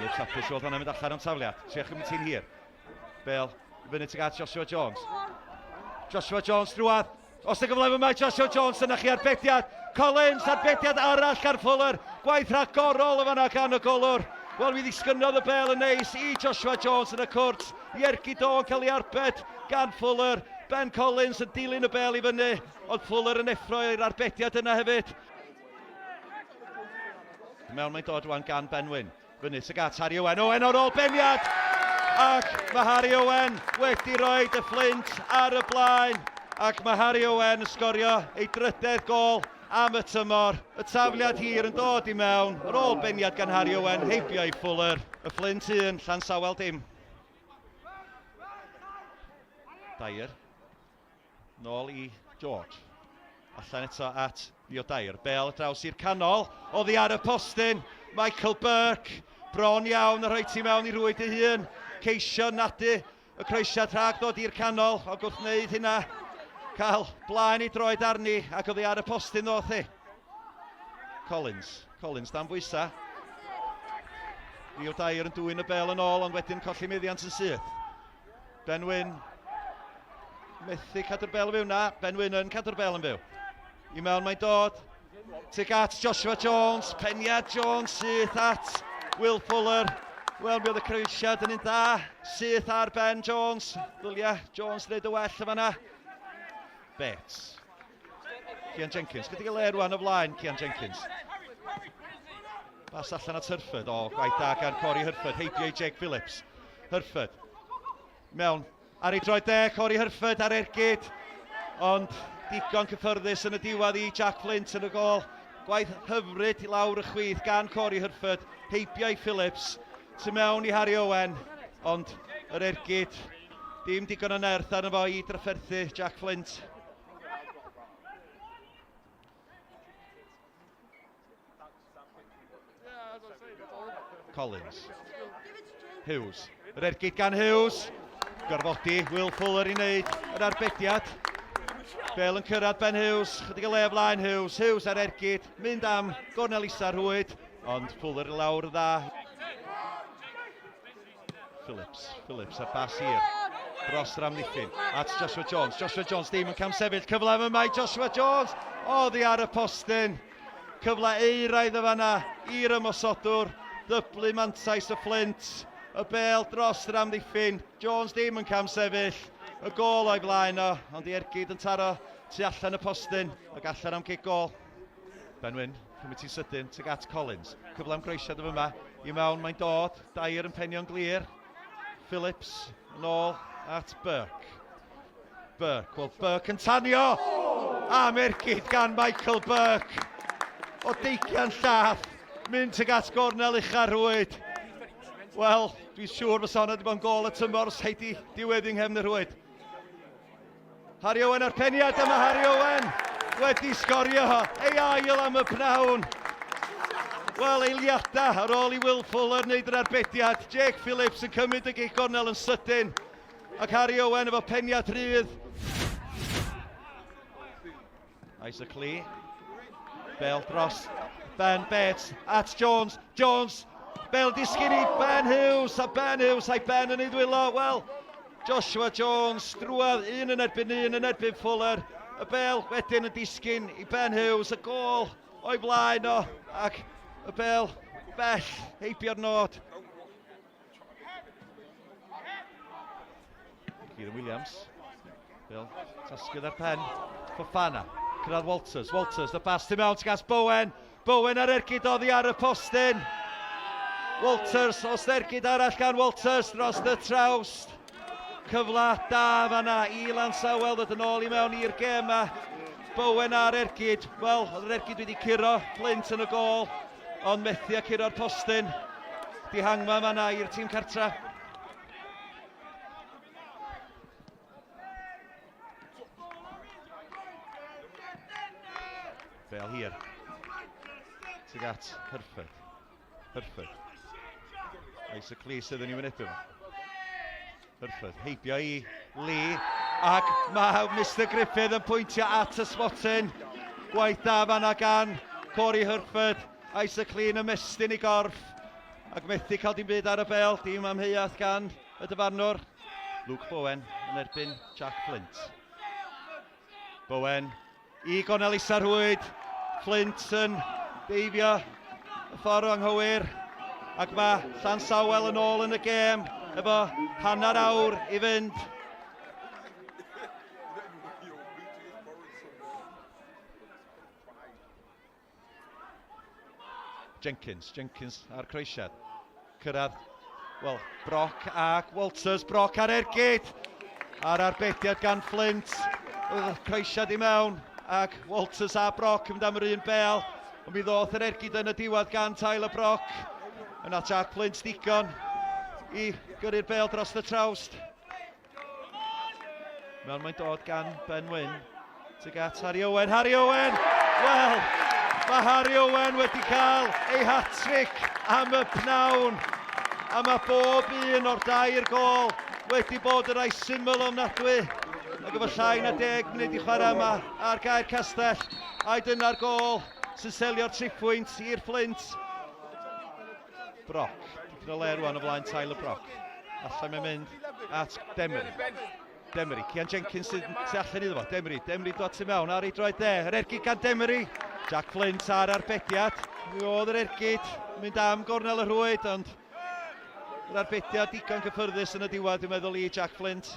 Phillips hapus oedd hwnna'n mynd allan am tafliad. Triach yn mynd ti'n hir. Bale, fyny tuag at Joshua Jones. Joshua Jones drwad. Os y gyflem yma, Joshua Jones yna chi arbediad. Collins, arbediad arall ar Fuller. Gwaith rhagorol o fanna gan y golwr. Wel, mi ddisgynnodd y Bale yn neis i Joshua Jones yn y cwrt. Iergi Do yn cael ei arbed gan Fuller. Ben Collins yn dilyn y Bale i fyny. Ond Fuller yn effro i'r arbediad yna hefyd. Mewn mae'n dod rwan gan Ben Wyn. Fyny sy'n gat Harry Owen. Owen ar ôl beniad. Ac mae Harry Owen wedi rhoi y Fflint ar y blaen. Ac mae Harry Owen yn sgorio ei drydedd gol am y tymor. Y tafliad hir yn dod i mewn. Ar ôl beniad gan Harry Owen, heibio i Fuller. Y Fflint 1, Llansawel dim. Dyer. Nôl i George. Allan eto at Leo Dyer. Bale draws i'r canol. Oddi ar y postyn. Michael Burke. Bron iawn yn rhoi ti mewn i rwyd ei hun. Ceisio nadu y croesiad rhag dod i'r canol. Ond wrth wneud hynna, cael blaen i droed arni ac oddi ar y postyn ddoth i. Collins dan bwysa. Leo Dyer yn dwyn y Bale yn ôl ond wedyn colli meddiant yn syth. Ben Wyn methu cadw'r Bale yn fyw na. Ben Wyn yn cadw'r Bale yn fyw. I mewn mae'n dod. Tuag at Joshua Jones. Peniad Jones syth at Will Fuller. Wel, mi oedd y croesiad yn un da. Syth ar Ben Jones. Ddylia Jones wneud y well y fanna. Bates. Cian Jenkins. Gyda'i le rwan o flaen, Cian Jenkins. Bas allan at Hurford. O, gwaith da gan Corey Hurford. Heibio i Jake Phillips. Hurford. Mewn. Ar ei droed de, Corey Hurford ar ergyd. Ond digon cyffyrddus yn y diwedd i Jack Flint yn y gol. Gwaith hyfryd i lawr y chwith gan Corey Hurford. Heibio i Phillips. Tu mewn i Harry Owen. Ond yr ergyd, dim digon o nerth arno fo i drafferthu Jack Flint. Collins. Hughes. Yr ergyd gan Hughes. Gorfodi Will Fuller i wneud yr arbediad. Bale yn cyrraedd Ben Hughes. Chydig o le flaen Hughes. Hughes ar ergyd. Mynd am gornel isa rhwyd. Ond Fuller i lawr y dda. Phillips ar bas hir. Dros yr amddiffyn. At Joshua Jones. Joshua Jones ddim yn cam sefyll. Cyfle yma i Joshua Jones. Oddi ar y postyn. Cyfle eiraidd y fanna i'r ymosodwr. Dyblu mantais y Flint. Y Bale dros yr amddiffyn. Jones ddim yn cam sefyll. Y gol o'i flaen o. Ond i ergyd yn taro tu allan y postyn. Ac allan am gig gol. Ben Wyn. Cymryd sydyn. Tuag at Collins. Cyfle am groesiad y fyma. I mewn mae'n dod. Dyer yn penio'n glir. Phillips yn ôl at Burke. Wel, Burke yn tanio. Am ergyd gan Michael Burke. O deigian llath. Mynd tuag at gornel uchaf rwyd. Wel, dwi'n siŵr fys honna wedi bod yn gol y tymor os heidi diwedding hefn y rwyd. Harry Owen ar peniad, dyma Harry Owen wedi sgorio ei ail am y pnawn. Wel, eiliada ar ôl i Will Fuller wneud yr arbediad. Jake Phillips yn cymryd y gig gornel yn sydyn. Ac Harry Owen efo peniad rhydd. Isaac Lee. Bale dros. Ben Bates at Jones. Bale disgyn i Ben Hughes. A Ben Hughes a'i Ben yn ei ddwylo. Wel, Joshua Jones drwad un yn erbyn Fuller. Y Bale wedyn yn disgyn i Ben Hughes. Y gol o'i flaen o. Ac y Bale bell heibio'r nod. Kieran Williams. Bale tasgydd ar pen. Fofana. Cyrraedd Walters. Y bas tu mewn tuag at Bowen. Bowen ar ergyd oddi ar y postyn. Walters, os ergyd arall gan Walters dros y trawst. Cyfla da fanna i Llansawel ddod yn ôl i mewn i'r gem a Bowen ar ergyd. Wel, oedd yr ergyd wedi curo Flint yn y gol, ond methu a curo'r postyn. Dihangma fanna i'r tîm cartra. Bale hir. Tuag at Hurford. Isaac Lee sydd yn ei wynebu. Hurford heibio i Lee. Ac mae Mr Griffith yn pwyntio at y sbotyn. Gwaith da fanna gan Corey Hurford. Isaac Lee yn ymestyn i gorff. ac methu cael dim byd ar y bel, dim amheuaeth gan y dyfarnwr. Luke Bowen yn erbyn Jack Fflint. Bowen i Gonel Isarhwyd. Fflint yn deifio y ffordd anghywir. Ac mae Llansawel yn ôl yn y gêm efo hanner awr i fynd. Jenkins ar croesiad. Cyrraedd, wel, Brock ac Walters. Brock ar ergyd. Ar arbediad gan Flint. Croesiad i mewn. Ac Walters a Brock yn am yr un bel. Ond mi ddoth yr ergyd yn y diwedd gan Tyler Brock. Yna Jack Flint digon i gyrru'r bel dros y trawst. Mewn mae'n dod gan Ben Wyn. Tuag at Harry Owen. Wel, mae Harry Owen wedi cael ei hat-trick am y pnawn. A mae bob un o'r 2 gol wedi bod yn rhai syml ofnadwy. Ac efo llai na 10 munud i chwarae yma ar gair castell. A dyna'r gol sy'n selio'r tripwynt i'r Fflint. Brock, dipyn o le rwan o flaen Tyler Brock. Allan mae'n mynd at Demery. Cian Jenkins sy'n allan iddo fo. Demery dod tu mewn ar ei droed de. Yr ergyd gan Demery. Jack Flint ar arbediad. Mi oedd yr ergyd mynd am gornel y rhwyd, ond yr arbediad digon cyffyrddus yn y diwedd, dwi'n meddwl i Jack Flint.